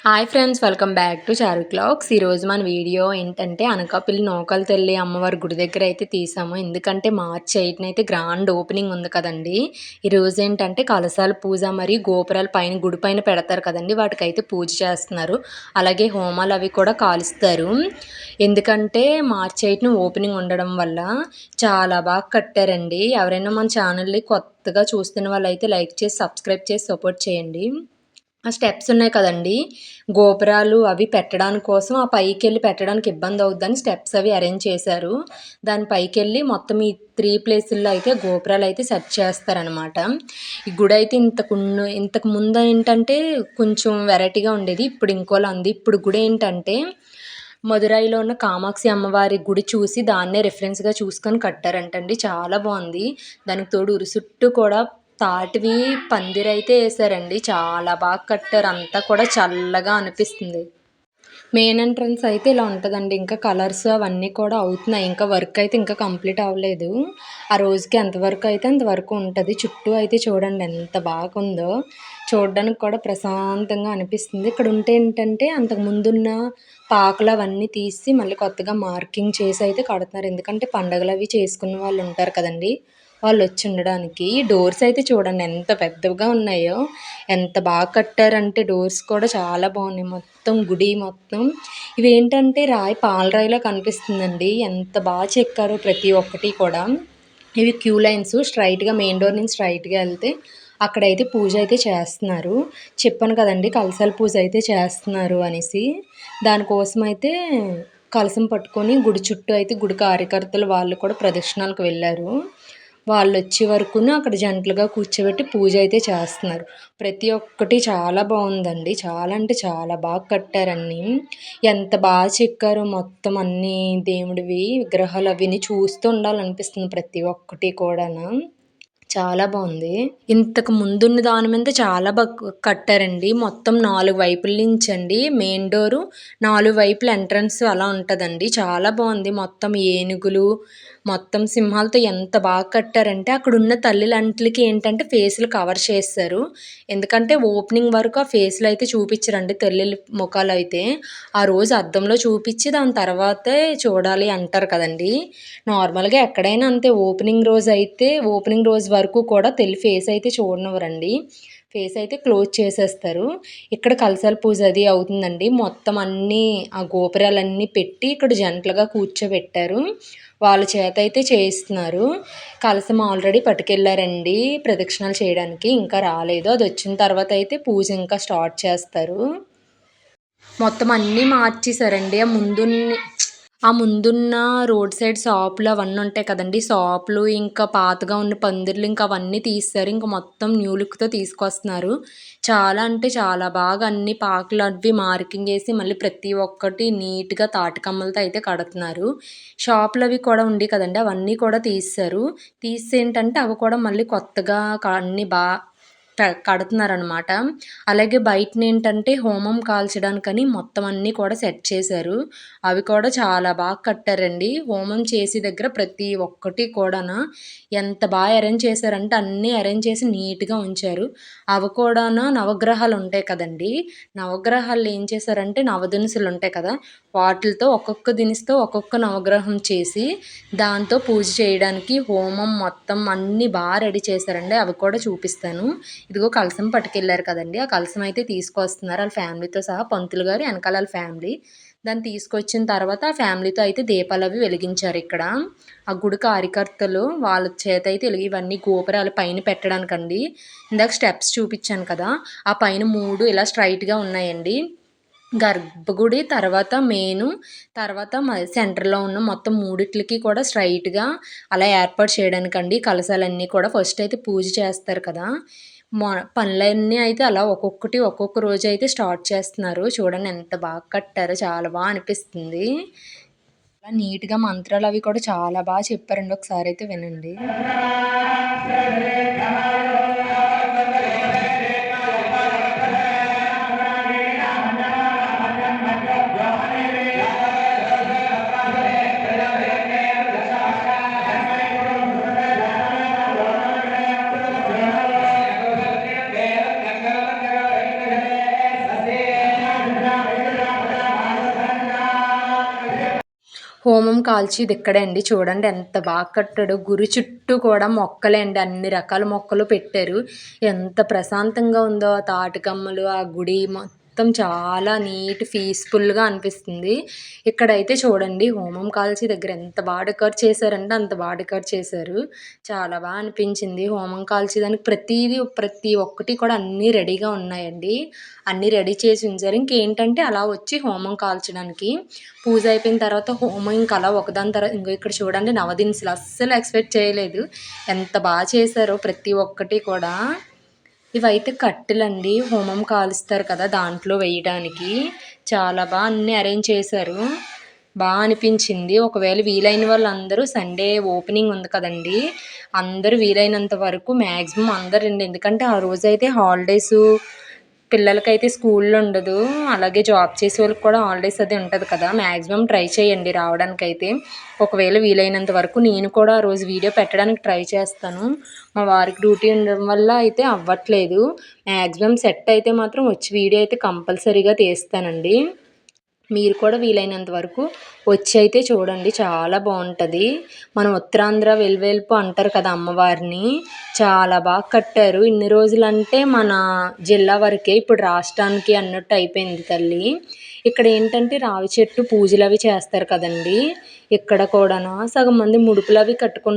Hi friends, welcome back to చారు clocks. ఈరోజు మన వీడియో ఏంటంటే అనకాపల్లి నూకాల తల్లి అమ్మవారి గుడి దగ్గర అయితే తీసాము. ఎందుకంటే మార్చ్ 8న అయితే గ్రాండ్ ఓపెనింగ్ ఉంది కదండి. ఈరోజు ఏంటంటే కలశాల పూజ మరియు గోపురాల పైన గుడి పైన పెడతారు కదండి, వాటికైతే పూజ చేస్తున్నారు. అలాగే హోమాలు అవి కూడా కాలుస్తారు. ఎందుకంటే మార్చ్ 8న ఓపెనింగ్ ఉండడం వల్ల చాలా బాగా కట్టారండి. ఎవరైనా మన ఛానల్ని కొత్తగా చూస్తున్న వాళ్ళు అయితే లైక్ చేసి సబ్స్క్రైబ్ చేసి సపోర్ట్ చేయండి. ఆ స్టెప్స్ ఉన్నాయి కదండీ, గోపురాలు అవి పెట్టడానికి కోసం ఆ పైకెళ్ళి పెట్టడానికి ఇబ్బంది అవుద్దని స్టెప్స్ అవి అరేంజ్ చేశారు. దాని పైకెళ్ళి మొత్తం ఈ 3 ప్లేసుల్లో అయితే గోపురాలు అయితే సెట్ చేస్తారనమాట. ఈ గుడి అయితే ఇంతకు ముందు ఏంటంటే కొంచెం వెరైటీగా ఉండేది, ఇప్పుడు ఇంకోలా ఉంది. ఇప్పుడు గుడి ఏంటంటే మదురైలో ఉన్న కామాక్షి అమ్మవారి గుడి చూసి దాన్నే రిఫరెన్స్గా చూసుకొని కట్టారంటండి. చాలా బాగుంది. దానికి తోడు ఉరుసుట్టు కూడా తాటివి పందిరైతే వేసారండి. చాలా బాగా కట్టారు. అంతా కూడా చల్లగా అనిపిస్తుంది. మెయిన్ ఎంట్రన్స్ అయితే ఇలా ఉంటుందండి. ఇంకా కలర్స్ అవన్నీ కూడా అవుతున్నాయి. ఇంకా వర్క్ అయితే ఇంకా కంప్లీట్ అవ్వలేదు. ఆ రోజుకి ఎంతవరకు అయితే అంతవరకు ఉంటుంది. చుట్టూ అయితే చూడండి ఎంత బాగుందో. చూడడానికి కూడా ప్రశాంతంగా అనిపిస్తుంది. ఇక్కడ ఉంటే ఏంటంటే అంతకు ముందున్న పాకలు అవన్నీ తీసి మళ్ళీ కొత్తగా మార్కింగ్ చేసి అయితే కడుతున్నారు. ఎందుకంటే పండగలు అవి చేసుకున్న వాళ్ళు ఉంటారు కదండి, వాళ్ళు వచ్చి ఉండడానికి. డోర్స్ అయితే చూడండి ఎంత పెద్దవిగా ఉన్నాయో, ఎంత బాగా కట్టారంటే డోర్స్ కూడా చాలా బాగున్నాయి. మొత్తం గుడి మొత్తం ఇవేంటంటే పాలరాయిలా కనిపిస్తుందండి. ఎంత బాగా చెక్కారో ప్రతి ఒక్కటి కూడా. ఇవి క్యూ లైన్స్. స్ట్రైట్గా మెయిన్ డోర్ నుంచి స్ట్రైట్గా వెళ్తే అక్కడైతే పూజ అయితే చేస్తున్నారు. చెప్పాను కదండి కలశాల పూజ అయితే చేస్తున్నారు అనేసి. దానికోసం అయితే కలశం పట్టుకొని గుడి చుట్టూ అయితే గుడి కార్యకర్తలు వాళ్ళు కూడా ప్రదక్షిణాలకు వెళ్ళారు. వాళ్ళు వచ్చే వరకును అక్కడ జంటలుగా కూర్చోబెట్టి పూజ అయితే చేస్తున్నారు. ప్రతి ఒక్కటి చాలా బాగుందండి. చాలా అంటే చాలా బాగా కట్టారన్నీ. ఎంత బాగా చెక్కారో మొత్తం అన్నీ దేవుడివి విగ్రహాలు అవిని చూస్తూ ఉండాలనిపిస్తుంది ప్రతి ఒక్కటి కూడాను. చాలా బాగుంది. ఇంతకు ముందున్న దాని మీద చాలా బాగా కట్టారండి. మొత్తం 4 వైపుల నుంచి అండి మెయిన్ డోరు 4 వైపుల ఎంట్రన్స్ అలా ఉంటుందండి. చాలా బాగుంది. మొత్తం ఏనుగులు మొత్తం సింహాలతో ఎంత బాగా కట్టారంటే అక్కడున్న తల్లిలంట్లకి ఏంటంటే ఫేసులు కవర్ చేస్తారు. ఎందుకంటే ఓపెనింగ్ వరకు ఆ ఫేసులు అయితే చూపించరండి తల్లిల ముఖాలు అయితే. ఆ రోజు అద్దంలో చూపించి దాని తర్వాతే చూడాలి అంటారు కదండి. నార్మల్గా ఎక్కడైనా అంతే. ఓపెనింగ్ రోజు వరకు కూడా ఫేస్ అయితే చూడనివ్వరండి. ఫేస్ అయితే క్లోజ్ చేసేస్తారు. ఇక్కడ కలశాల పూజ అది అవుతుందండి. మొత్తం అన్నీ ఆ గోపురాలన్నీ పెట్టి ఇక్కడ జంటలుగా కూర్చోబెట్టారు. వాళ్ళ చేత అయితే చేయిస్తున్నారు. కలశం ఆల్రెడీ పట్టుకెళ్ళారండి ప్రదక్షిణాలు చేయడానికి. ఇంకా రాలేదు. అది వచ్చిన తర్వాత అయితే పూజ ఇంకా స్టార్ట్ చేస్తారు. మొత్తం అన్నీ మార్చేశారండి. ఆ ముందున్న రోడ్ సైడ్ షాపులు అవన్నీ ఉంటాయి కదండి, షాపులు ఇంకా పాతగా ఉన్న పందిర్లు ఇంకా అవన్నీ తీస్తారు. ఇంకా మొత్తం న్యూ లుక్తో తీసుకొస్తున్నారు. చాలా అంటే చాలా బాగా అన్ని పాకలు అవి మార్కింగ్ వేసి మళ్ళీ ప్రతి ఒక్కటి నీట్గా తాటికమ్మలతో అయితే కడుతున్నారు. షాపులు అవి కూడా ఉండి కదండి, అవన్నీ కూడా తీస్తారు. తీసి ఏంటంటే అవి కూడా మళ్ళీ కొత్తగా అన్నీ కడుతున్నారనమాట. అలాగే బయటనేంటంటే హోమం కాల్చడానికని మొత్తం అన్నీ కూడా సెట్ చేశారు. అవి కూడా చాలా బాగా కట్టారండి. హోమం చేసే దగ్గర ప్రతి ఒక్కటి కూడాన ఎంత బాగా అరేంజ్ చేశారంటే అన్నీ అరేంజ్ చేసి నీట్గా ఉంచారు. అవి కూడాను నవగ్రహాలు ఉంటాయి కదండి, నవగ్రహాలు ఏం చేశారంటే నవదినుసులు ఉంటాయి కదా, వాటితో ఒక్కొక్క దినుసుతో ఒక్కొక్క నవగ్రహం చేసి దాంతో పూజ చేయడానికి హోమం మొత్తం అన్నీ బాగా రెడీ చేశారండి. అవి కూడా చూపిస్తాను. ఇదిగో కలశం పట్టుకెళ్ళారు కదండి, ఆ కలశం అయితే తీసుకొస్తున్నారు వాళ్ళ ఫ్యామిలీతో సహా. పంతులు గారు వెనకాల వాళ్ళ ఫ్యామిలీ. దాన్ని తీసుకొచ్చిన తర్వాత ఆ ఫ్యామిలీతో అయితే దీపాలు అవి వెలిగించారు. ఇక్కడ ఆ గుడి కార్యకర్తలు వాళ్ళ చేత అయితే ఇవన్నీ గోపురాలు పైన పెట్టడానికండి. ఇందాక స్టెప్స్ చూపించాను కదా, ఆ పైన 3 ఇలా స్ట్రైట్గా ఉన్నాయండి. గర్భగుడి తర్వాత మెయిన్ తర్వాత సెంటర్లో ఉన్న మొత్తం మూడిట్లకి కూడా స్ట్రైట్గా అలా ఏర్పాటు చేయడానికండి. కలశాలన్నీ కూడా ఫస్ట్ అయితే పూజ చేస్తారు కదా, పనులన్నీ అయితే అలా ఒక్కొక్కటి ఒక్కొక్క రోజు అయితే స్టార్ట్ చేస్తున్నారు. చూడండి ఎంత బాగా కట్టారో, చాలా బాగా అనిపిస్తుంది. అలా నీట్గా మంత్రాలు అవి కూడా చాలా బాగా చెప్పారండి. ఒకసారి అయితే వినండి. హోమం కాల్చేది ఇక్కడే అండి. చూడండి ఎంత బాగా కట్టాడో. గుడి చుట్టూ కూడా మొక్కలే అండి. అన్ని రకాల మొక్కలు పెట్టారు. ఎంత ప్రశాంతంగా ఉందో ఆ తాటికమ్మలు, ఆ గుడి మొత్తం చాలా నీట్ పీస్‌ఫుల్‌గా అనిపిస్తుంది. ఇక్కడైతే చూడండి హోమం కాల్చే దగ్గర ఎంత బాగా డెకరేట్ చేశారంటే అంత బాగా డెకరేట్ చేశారు. చాలా బా అనిపించింది. హోమం కాల్చేదానికి ప్రతి ఒక్కటి కూడా అన్నీ రెడీగా ఉన్నాయండి. అన్నీ రెడీ చేసి ఉంచారు. ఇంకేంటంటే అలా వచ్చి హోమం కాల్చడానికి. పూజ అయిపోయిన తర్వాత హోమం ఇంక అలా ఒకదాని తర్వాత ఇంగో ఇక్కడ చూడండి నవదినుసులు అస్సలు ఎక్స్‌పెక్ట్ చేయలేదు. ఎంత బా చేశారో ప్రతి ఒక్కటి కూడా. ఇవైతే కట్టెలండి. హోమం కాలుస్తారు కదా! దాంట్లో వేయడానికి. చాలా బా అన్నీ అరేంజ్ చేశారు. బా అనిపించింది. ఒకవేళ వీలైన వాళ్ళందరూ సండే ఓపెనింగ్ ఉంది కదండీ! అందరూ వీలైనంత వరకు మాక్సిమం అందరూ రండి. ఎందుకంటే ఆ రోజైతే హాలిడేసు పిల్లలకైతే స్కూల్‌లో ఉండదు. అలాగే జాబ్ చేసేవాళ్ళకి కూడా హాలిడేస్ అది ఉంటది కదా! మాక్సిమం ట్రై చేయండి రావడానికైతే. ఒకవేళ వీలైనంత వరకు నేను కూడా ఆ రోజు వీడియో పెట్టడానికి ట్రై చేస్తాను. మా వారికి డ్యూటీ ఉండడం వల్ల అయితే అవ్వట్లేదు. మాక్సిమం సెట్ అయితే మాత్రం వచ్చి వీడియో అయితే కంపల్సరీగా తీస్తానండి. మీరు కూడా వీలైనంత వరకు వచ్చి అయితే చూడండి. చాలా బావుంటది. మన ఉత్తరాంధ్ర వెలువెల్పు అంటారు కదా అమ్మవారిని. చాలా బాగా కట్టారు. ఇన్ని రోజులంటే మన జిల్లా వరకే. ఇప్పుడు రాష్ట్రానికి అన్నట్టు అయిపోయింది తల్లి. ఇక్కడేంటంటే రావి చెట్టు పూజలవి చేస్తారు కదండీ! ఇక్కడ కూడాను సగం మంది ముడుపులవి కట్టుకుంటున్నారు.